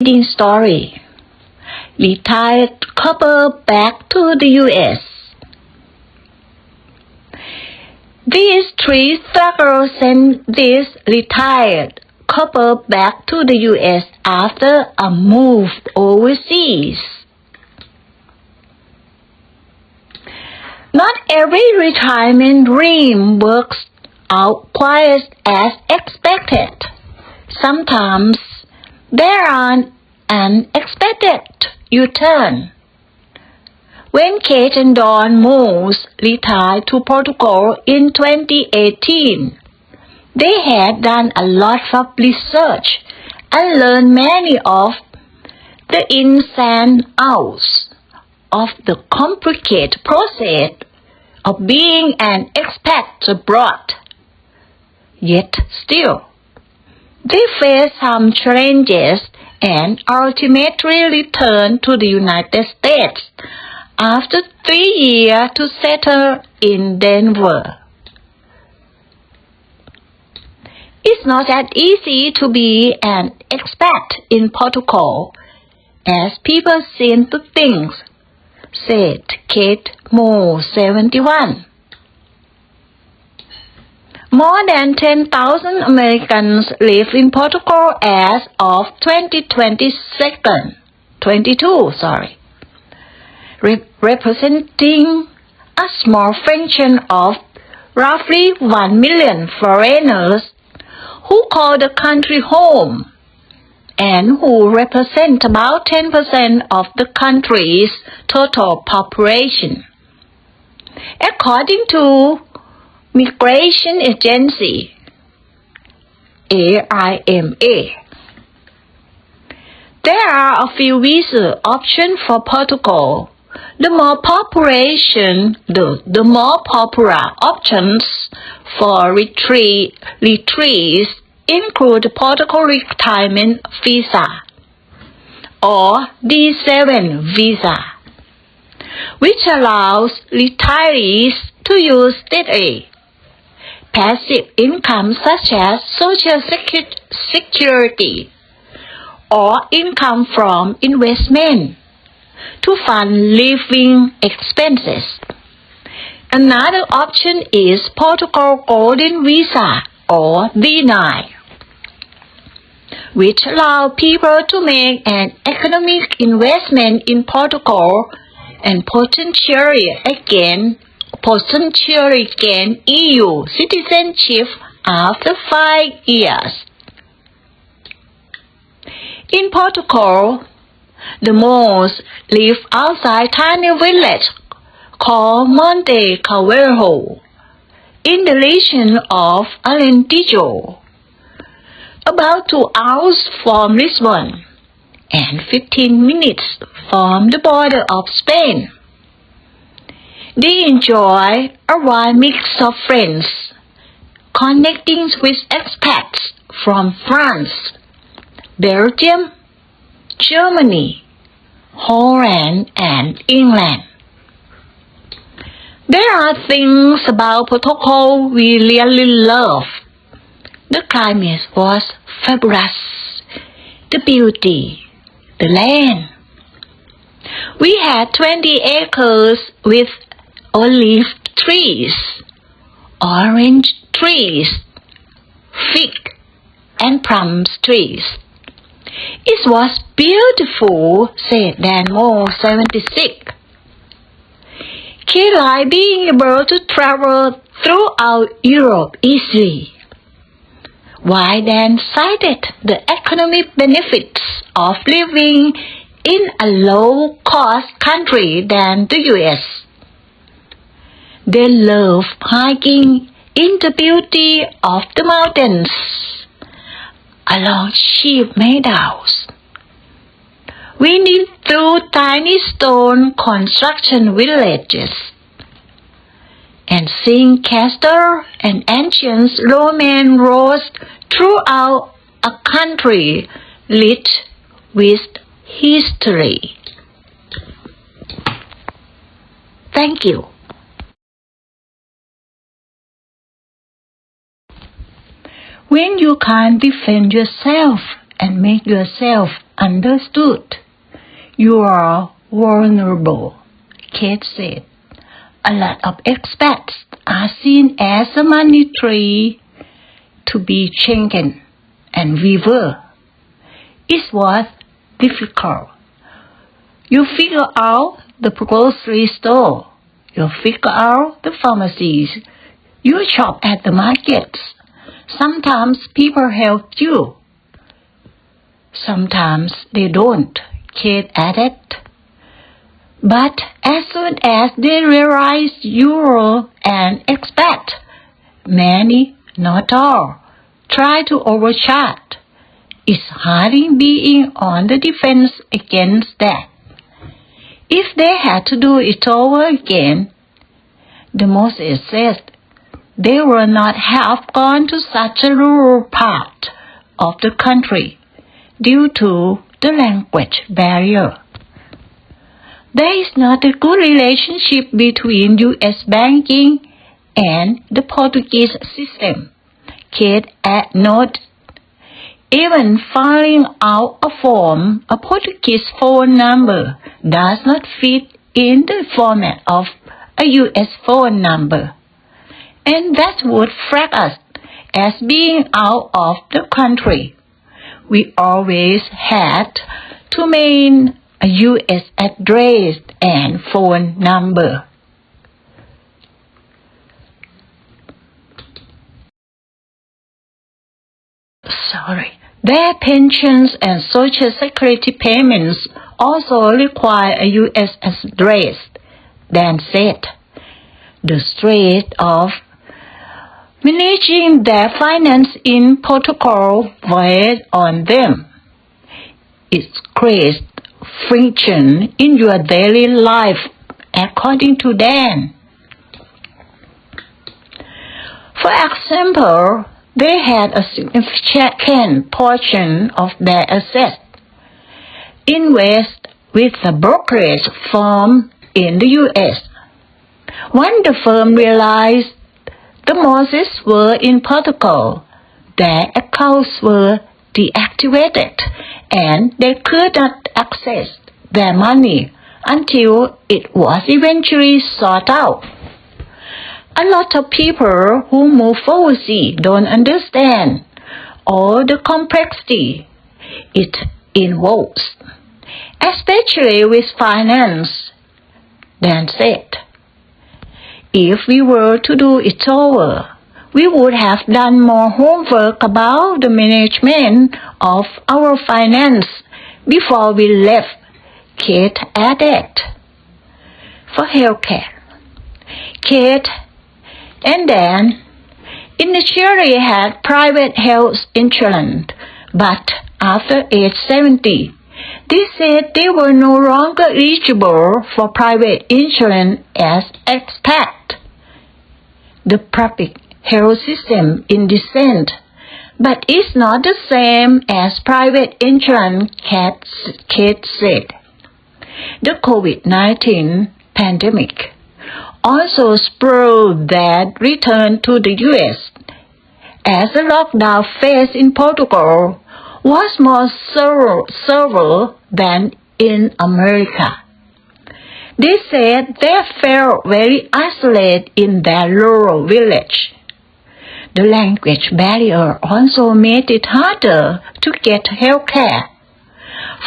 Reading story. Retired couple back to the U.S. These three strugglers sent this retired couple back to the U.S. after a move overseas. Not every retirement dream works out quite as expected. Sometimes there are unexpected U-turn. When Kate and Don Moose retired to Portugal in 2018, they had done a lot of research and learned many of the ins and outs of the complicated process of being an expat abroad. Yet still, they faced some challenges and ultimately returned to the United States after 3 years to settle in Denver. It's not that easy to be an expat in Portugal as people seem to think, said Kate Moore, 71. More than 10,000 Americans live in Portugal as of 2022, representing a small fraction of roughly 1 million foreigners who call the country home and who represent about 10% of the country's total population. According to Migration Agency, AIMA, there are a few visa options for Portugal. The more popular options for retreats include Portugal Retirement Visa or D7 visa, which allows retirees to use state aid, passive income such as Social Security or income from investment to fund living expenses. Another option is Portugal Golden Visa or D9, which allows people to make an economic investment in Portugal and potentially gain EU citizenship after 5 years. In Portugal, the Moors live outside a tiny village called Monte Calvejo in the region of Alentejo, about 2 hours from Lisbon and 15 minutes from the border of Spain. They enjoy a wide mix of friends, connecting with expats from France, Belgium, Germany, Holland, and England. There are things about Portugal we really love. The climate was fabulous, the beauty, the land. We had 20 acres with olive trees, orange trees, fig and plum trees. It was beautiful, said Dan Moore, 76. He liked being able to travel throughout Europe easily, while Dan cited the economic benefits of living in a low-cost country than the U.S. They love hiking in the beauty of the mountains, along sheep meadows, winding through tiny stone construction villages, and seeing castles and ancient Roman roads throughout a country lit with history. Thank you. When you can't defend yourself and make yourself understood. You are vulnerable, Kate said. A lot of expats are seen as a money tree to be shaken, and we were. It was difficult. You figure out the grocery store. You figure out the pharmacies. You shop at the markets. Sometimes people help you. Sometimes they don't, Kate added. But as soon as they realize you're an expat, many, not all, try to overcharge. It's hard being on the defense against that. If they had to do it over again, the Moses said, they would not have gone to such a rural part of the country due to the language barrier. There is not a good relationship between U.S. banking and the Portuguese system, Kate noted. Even filling out a form, a Portuguese phone number does not fit in the format of a U.S. phone number. And that would flag us as being out of the country. We always had to maintain a U.S. address and phone number. Their pensions and Social Security payments also require a U.S. address, Dan said. The stress of managing their finance in Portugal weighed on them. It creates friction in your daily life, according to Dan. For example, they had a significant portion of their assets invested with a brokerage firm in the U.S. When the firm realized the Moses were in Portugal, their accounts were deactivated and they could not access their money until it was eventually sought out. A lot of people who move overseas don't understand all the complexity it involves, especially with finance, Dan said. If we were to do it over, we would have done more homework about the management of our finance before we left, Kate added. For healthcare, Kate and Dan initially had private health insurance, but after age 70, they said they were no longer eligible for private insurance as expats. The public health system is decent, but it's not the same as private insurance, Kate said. The COVID-19 pandemic also spurred that return to the U.S. as the lockdown phase in Portugal was more severe than in America. They said they felt very isolated in their rural village. The language barrier also made it harder to get health care.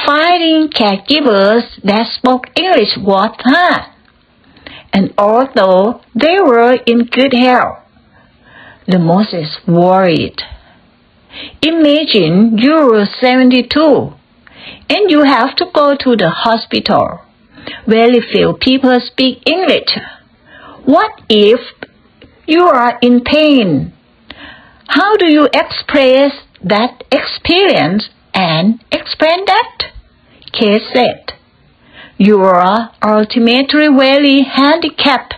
Finding caregivers that spoke English was hard. And although they were in good health, the Moses worried. Imagine you're 72 and you have to go to the hospital. Very few people speak English. What if you are in pain? How do you express that experience and explain that? Kate said. You are ultimately very handicapped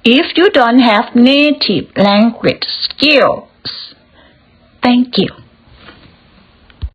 if you don't have native language skills. Thank you.